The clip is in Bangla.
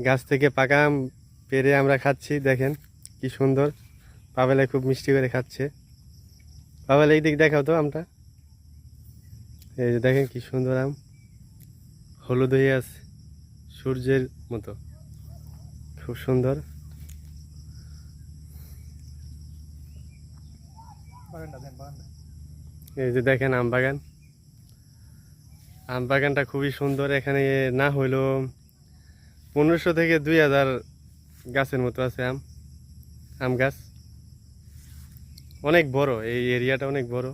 গাছ থেকে পাকা আম পেড়ে আমরা খাচ্ছি। দেখেন কি সুন্দর, পাবেলা খুব মিষ্টি করে খাচ্ছে। পাবেলা এই দিক দেখাও তো আমটা। এই যে দেখেন কি সুন্দর আম, হলুদ হয়ে আছে সূর্যের মতো, খুব সুন্দর। এই যে দেখেন আম বাগান, আম বাগানটা খুবই সুন্দর। এখানে না হইলেও 1500 থেকে 2000 গাছের মতো আছে আম গাছ। অনেক বড়, এই এরিয়াটা অনেক বড়।